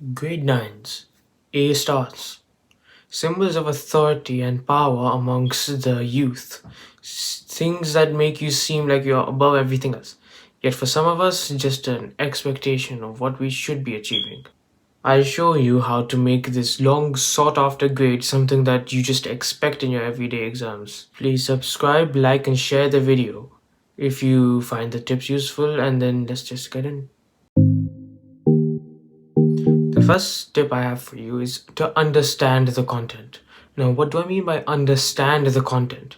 Grade 9s, A stars, symbols of authority and power amongst the youth, things that make you seem like you're above everything else. Yet for some of us, just an expectation of what we should be achieving. I'll show you how to make this long sought after grade something that you just expect in your everyday exams. Please subscribe, like, and share the video if you find the tips useful, and then let's just get in. The first tip I have for you is to understand the content. Now, what do I mean by understand the content?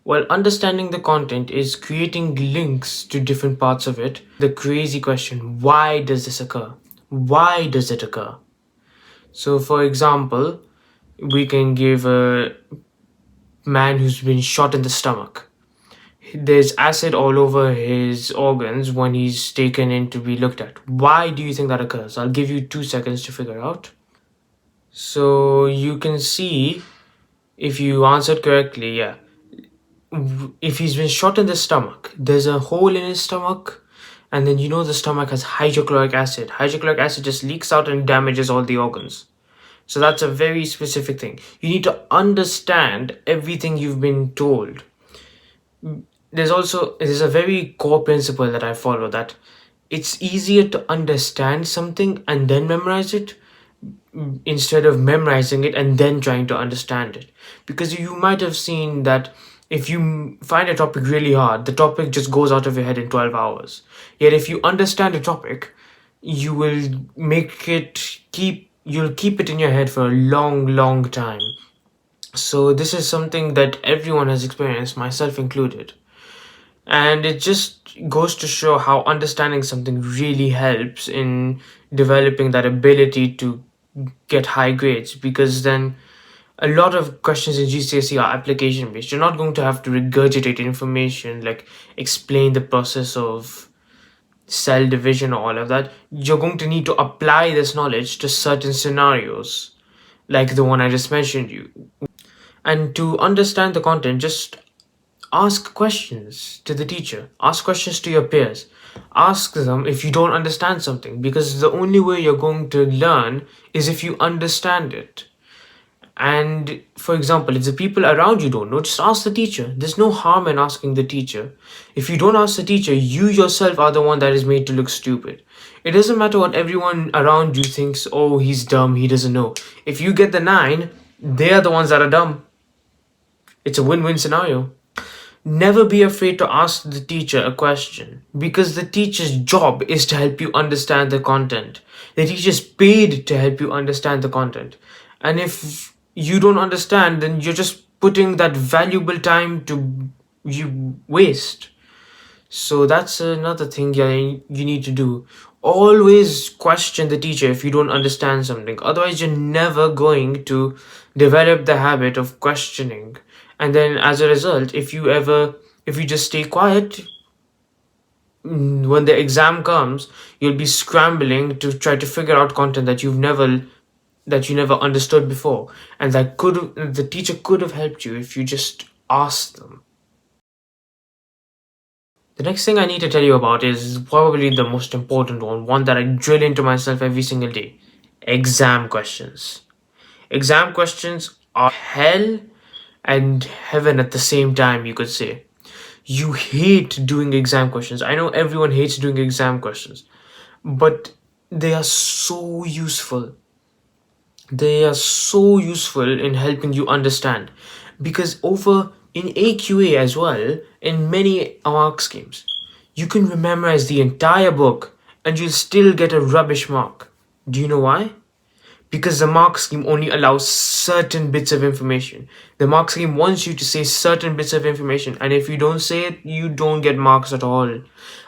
Well, understanding the content is creating links to different parts of it. The crazy question, why does this occur? Why does it occur? So, for example, we can give a man who's been shot in the stomach. There's acid all over his organs when he's taken in to be looked at. Why do you think that occurs? I'll give you 2 seconds to figure out. So you can see if you answered correctly, yeah. If he's been shot in the stomach, there's a hole in his stomach, and then the stomach has hydrochloric acid. Hydrochloric acid just leaks out and damages all the organs. So that's a very specific thing. You need to understand everything you've been told. There's a very core principle that I follow, that it's easier to understand something and then memorize it instead of memorizing it and then trying to understand it. Because you might have seen that if you find a topic really hard, the topic just goes out of your head in 12 hours. Yet if you understand a topic, you will you'll keep it in your head for a long time. So this is something that everyone has experienced, myself included. And it just goes to show how understanding something really helps in developing that ability to get high grades, because then a lot of questions in GCSE are application based. You're not going to have to regurgitate information, like explain the process of cell division or all of that. You're going to need to apply this knowledge to certain scenarios, like the one I just mentioned you. And to understand the content, just ask questions to the teacher, ask questions to your peers, ask them if you don't understand something, because the only way you're going to learn is if you understand it. And for example, if the people around you don't know, just ask the teacher. There's no harm in asking the teacher. If you don't ask the teacher, you yourself are the one that is made to look stupid. It doesn't matter what everyone around you thinks. Oh, he's dumb, he doesn't know. If you get the 9, they are the ones that are dumb. It's a win-win scenario. Never be afraid to ask the teacher a question, because the teacher's job is to help you understand the content. The teacher's paid to help you understand the content. And if you don't understand, then you're just putting that valuable time to you waste. So that's another thing you need to do. Always question the teacher if you don't understand something. Otherwise, you're never going to develop the habit of questioning. And then as a result, if you just stay quiet, when the exam comes, you'll be scrambling to try to figure out content that you never understood before. And the teacher could have helped you if you just asked them. The next thing I need to tell you about is probably the most important one that I drill into myself every single day: exam questions. Exam questions are hell and heaven at the same time, you could say. You hate doing exam questions. I know everyone hates doing exam questions, but they are so useful. They are so useful in helping you understand, because over in AQA as well, in many mark schemes, you can memorize the entire book and you'll still get a rubbish mark. Do you know why? Because the mark scheme only allows certain bits of information. The mark scheme wants you to say certain bits of information, and if you don't say it, you don't get marks at all.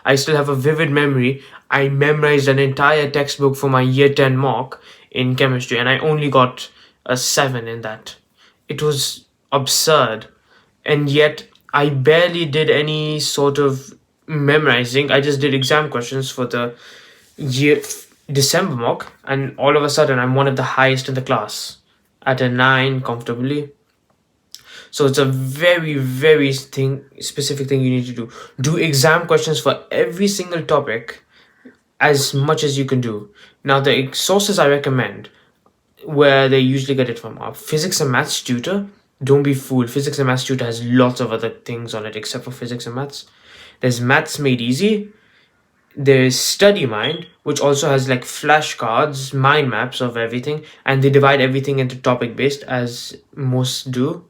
I still have a vivid memory. I memorized an entire textbook for my year 10 mock in chemistry, and I only got a 7 in that. It was absurd. And yet, I barely did any sort of memorizing. I just did exam questions for the year December mock, and all of a sudden I'm one of the highest in the class at a 9 comfortably. So it's a very specific thing you need to do. Do exam questions for every single topic as much as you can do. Now, the sources I recommend, where they usually get it from, are Physics and Maths Tutor. Don't be fooled. Physics and Maths Tutor has lots of other things on it except for physics and maths. There's Maths Made Easy. There's Study Mind, which also has like flashcards, mind maps of everything, and they divide everything into topic based, as most do.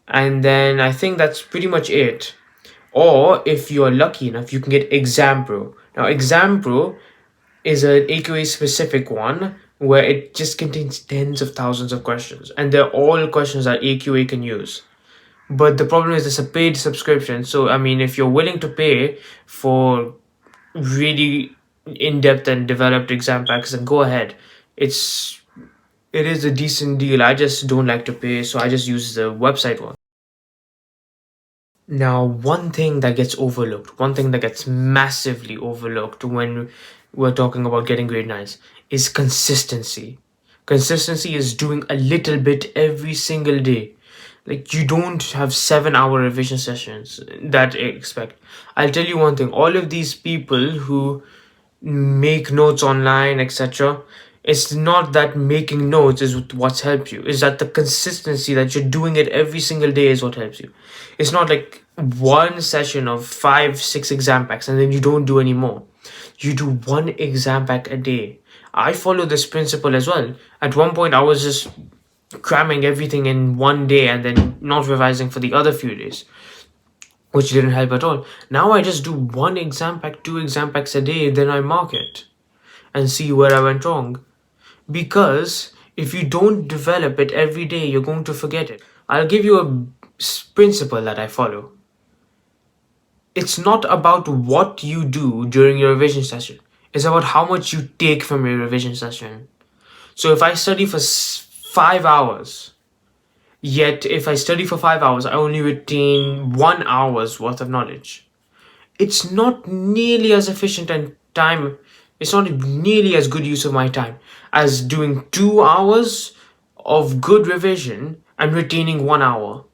And then I think that's pretty much it. Or if you're lucky enough, you can get Exam Pro. Now, Exam Pro is an AQA specific one where it just contains tens of thousands of questions, and they're all questions that AQA can use. But the problem is it's a paid subscription. So, I mean, if you're willing to pay for really in-depth and developed exam packs, then go ahead. It is a decent deal. I just don't like to pay, so I just use the website one. Now, one thing that gets overlooked, one thing that gets massively overlooked when we're talking about getting grade nines is consistency. Consistency is doing a little bit every single day. Like, you don't have 7 hour revision sessions that I expect. I'll tell you one thing, all of these people who make notes online, etc., it's not that making notes is what's helped you. It's that the consistency that you're doing it every single day is what helps you. It's not like one session of 5, 6 exam packs and then you don't do any more. You do one exam pack a day. I follow this principle as well. At one point, I was just cramming everything in one day and then not revising for the other few days, which didn't help at all. Now I just do one exam pack, 2 exam packs a day, then I mark it and see where I went wrong. Because if you don't develop it every day, you're going to forget it. I'll give you a principle that I follow. It's not about what you do during your revision session, it's about how much you take from your revision session. So if I study for 5 hours, yet if I study for 5 hours, I only retain 1 hour's worth of knowledge. It's not nearly as efficient and time, it's not nearly as good use of my time as doing 2 hours of good revision and retaining 1 hour.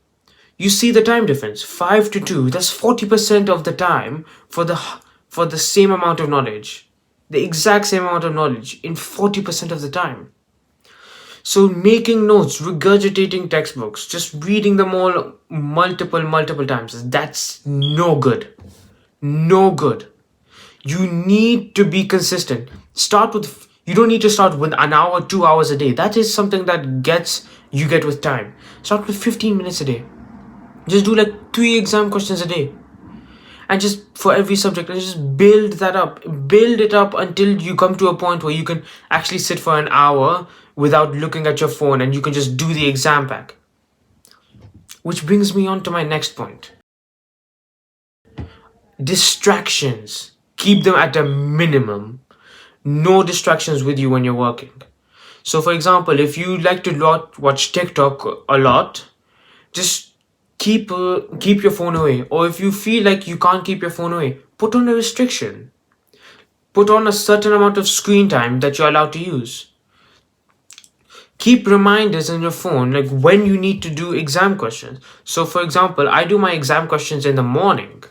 You see the time difference, 5 to 2, that's 40% of the time for the same amount of knowledge. The exact same amount of knowledge in 40% of the time. So making notes, regurgitating textbooks, just reading them all multiple times, that's no good. No good. You need to be consistent. You don't need to start with an hour, 2 hours a day. That is something that you get with time. Start with 15 minutes a day. Just do like 3 exam questions a day. And just for every subject, and just build that up. Build it up until you come to a point where you can actually sit for an hour without looking at your phone and you can just do the exam pack. Which brings me on to my next point. Distractions. Keep them at a minimum. No distractions with you when you're working. So, for example, if you like to watch TikTok a lot, just keep your phone away. Or if you feel like you can't keep your phone away, put on a restriction. Put on a certain amount of screen time that you're allowed to use. Keep reminders on your phone, like when you need to do exam questions. So, for example, I do my exam questions in the morning.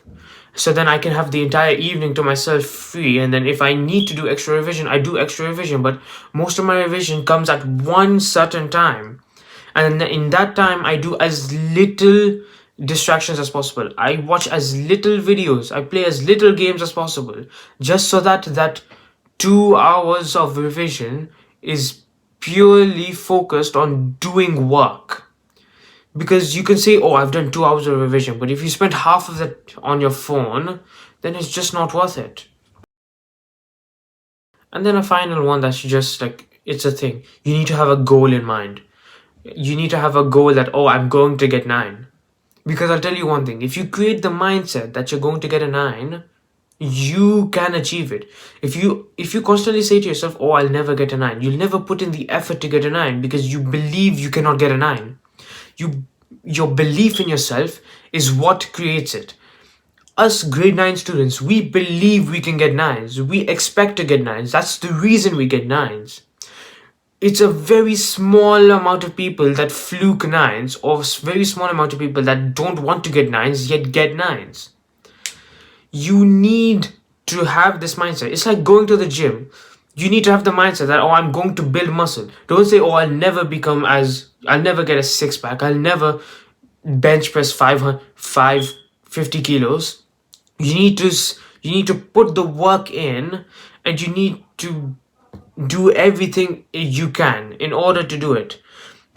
So then I can have the entire evening to myself free. And then if I need to do extra revision, I do extra revision. But most of my revision comes at one certain time. And in that time, I do as little distractions as possible. I watch as little videos. I play as little games as possible. Just so that 2 hours of revision is purely focused on doing work. Because you can say, oh, I've done 2 hours of revision, but if you spend half of that on your phone, then it's just not worth it. And then a final one that's just like, it's a thing. You need to have a goal in mind. You need to have a goal that, oh, I'm going to get 9. Because I'll tell you one thing, if you create the mindset that you're going to get a 9, you can achieve it. If you constantly say to yourself, oh, I'll never get a 9, you'll never put in the effort to get a 9 because you believe you cannot get a 9. Your belief in yourself is what creates it. Us grade 9 students, we believe we can get 9s. We expect to get 9s. That's the reason we get 9s. It's a very small amount of people that fluke 9s, or very small amount of people that don't want to get 9s yet get 9s. You need to have this mindset. It's like going to the gym. You need to have the mindset that, oh, I'm going to build muscle. Don't say, oh, I'll never get a six pack. I'll never bench press 550 kilos. You need to put the work in, and you need to do everything you can in order to do it.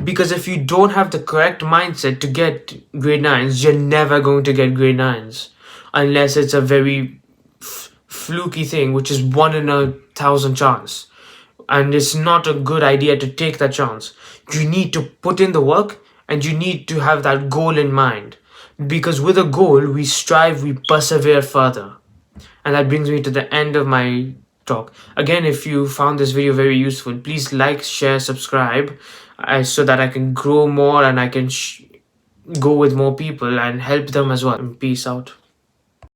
Because if you don't have the correct mindset to get grade 9s, you're never going to get grade 9s unless it's a very fluky thing, which is 1 in 1,000 chance. And it's not a good idea to take that chance. You need to put in the work, and you need to have that goal in mind. Because with a goal, we strive, we persevere further. And that brings me to the end of my talk. Again, if you found this video very useful, please like, share, subscribe, so that I can grow more and I can go with more people and help them as well. Peace out.